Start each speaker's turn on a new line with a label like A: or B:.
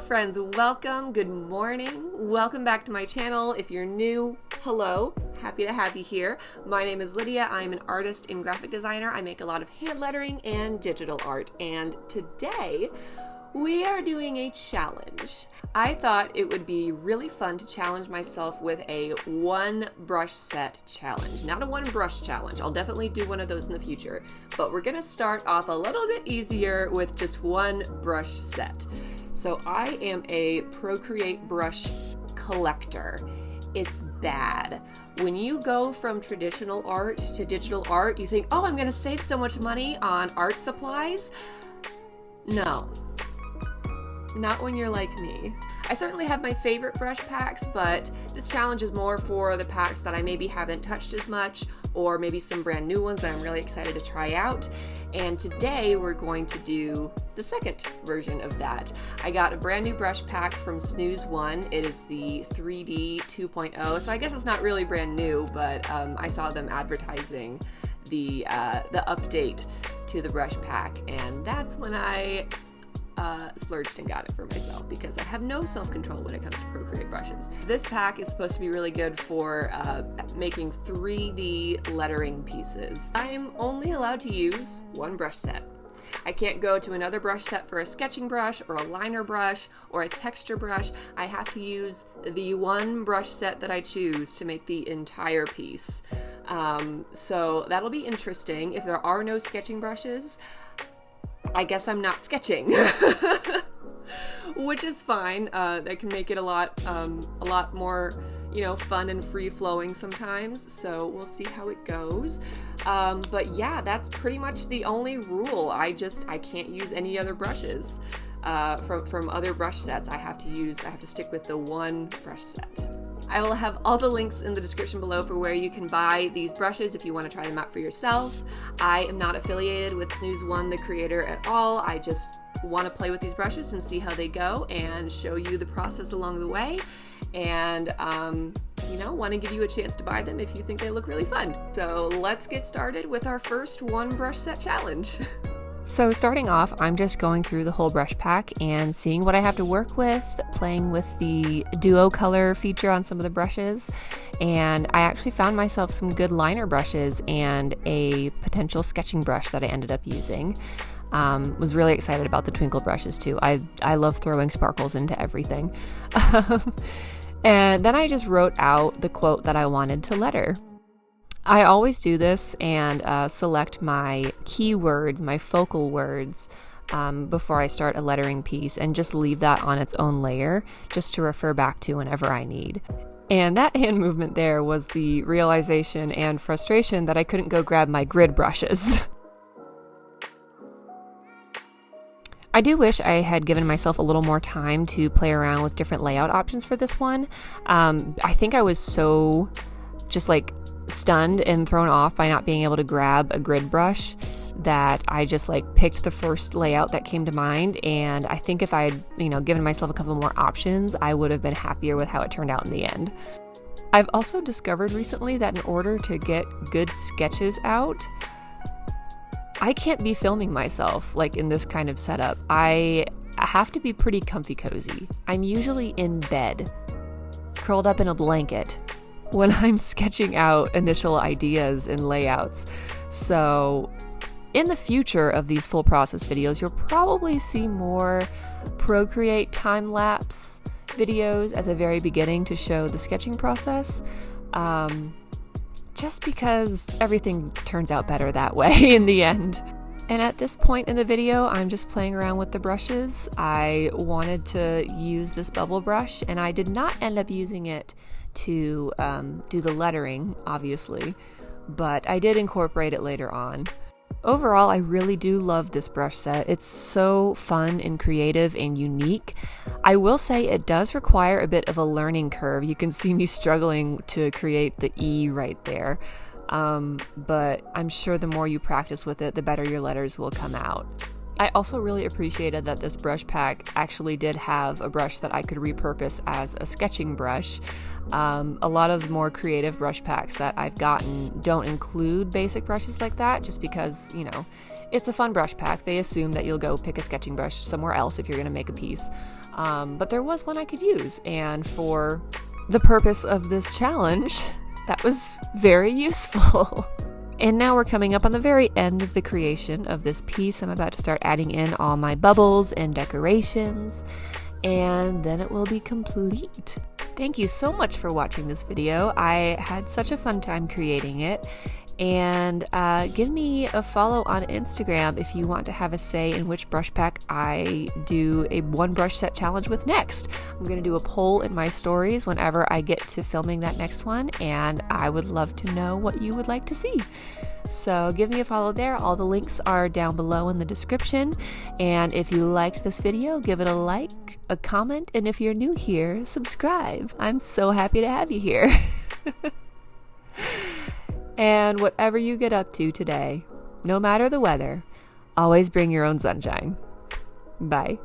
A: friends, welcome, good morning, welcome back to my channel. If you're new, hello, happy to have you here. My name is Lydia. I'm an artist and graphic designer. I make a lot of hand lettering and digital art, and today we are doing a challenge. I thought it would be really fun to challenge myself with a one brush set challenge. Not a one brush challenge. I'll definitely do one of those in the future, but we're gonna start off a little bit easier with just one brush set. So I am a Procreate brush collector. It's bad. When you go from traditional art to digital art, you think, oh, I'm gonna save so much money on art supplies. No. Not when you're like me. I certainly have my favorite brush packs, but this challenge is more for the packs that I maybe haven't touched as much, or maybe some brand new ones that I'm really excited to try out. And today we're going to do the second version of that. I got a brand new brush pack from Snooze One. It is the 3D 2.0, so I guess it's not really brand new, but I saw them advertising the update to the brush pack, and that's when I splurged and got it for myself because I have no self-control when it comes to Procreate brushes. This pack is supposed to be really good for making 3D lettering pieces. I'm only allowed to use one brush set. I can't go to another brush set for a sketching brush or a liner brush or a texture brush. I have to use the one brush set that I choose to make the entire piece. So that'll be interesting. If there are no sketching brushes, I guess I'm not sketching, which is fine. That can make it a lot more, fun and free-flowing sometimes. So we'll see how it goes. But yeah, that's pretty much the only rule. I can't use any other brushes from other brush sets. I have to stick with the one brush set. I will have all the links in the description below for where you can buy these brushes if you want to try them out for yourself. I am not affiliated with Snooze One, the creator, at all. I just want to play with these brushes and see how they go and show you the process along the way. And, want to give you a chance to buy them if you think they look really fun. So let's get started with our first one brush set challenge. So starting off, I'm just going through the whole brush pack and seeing what I have to work with, playing with the duo color feature on some of the brushes, and I actually found myself some good liner brushes and a potential sketching brush that I ended up using. Was really excited about the twinkle brushes too. I love throwing sparkles into everything. And then I just wrote out the quote that I wanted to letter. I always do this and select my keywords, my focal words, before I start a lettering piece, and just leave that on its own layer just to refer back to whenever I need. And that hand movement there was the realization and frustration that I couldn't go grab my grid brushes. I do wish I had given myself a little more time to play around with different layout options for this one. I think I was so just stunned and thrown off by not being able to grab a grid brush that I just picked the first layout that came to mind, and I think if I had given myself a couple more options, I would have been happier with how it turned out in the end. I've also discovered recently that in order to get good sketches out, I can't be filming myself in this kind of setup. I have to be pretty comfy cozy. I'm usually in bed, curled up in a blanket, when I'm sketching out initial ideas and layouts. So in the future of these full process videos, you'll probably see more Procreate time-lapse videos at the very beginning to show the sketching process, just because everything turns out better that way in the end. And at this point in the video, I'm just playing around with the brushes. I wanted to use this bubble brush, and I did not end up using it to do the lettering, obviously, but I did incorporate it later on. Overall, I really do love this brush set. It's so fun and creative and unique. I will say it does require a bit of a learning curve. You can see me struggling to create the E right there. But I'm sure the more you practice with it, the better your letters will come out. I also really appreciated that this brush pack actually did have a brush that I could repurpose as a sketching brush. A lot of the more creative brush packs that I've gotten don't include basic brushes like that, just because, you know, it's a fun brush pack. They assume that you'll go pick a sketching brush somewhere else if you're going to make a piece. but there was one I could use, and for the purpose of this challenge, that was very useful. And now we're coming up on the very end of the creation of this piece. I'm about to start adding in all my bubbles and decorations, and then it will be complete. Thank you so much for watching this video. I had such a fun time creating it. And give me a follow on Instagram if you want to have a say in which brush pack I do a one brush set challenge with next. I'm going to do a poll in my stories whenever I get to filming that next one, and I would love to know what you would like to see. So give me a follow there. All the links are down below in the description. And if you liked this video, give it a like, a comment, and if you're new here, subscribe. I'm so happy to have you here. And whatever you get up to today, no matter the weather, always bring your own sunshine. Bye.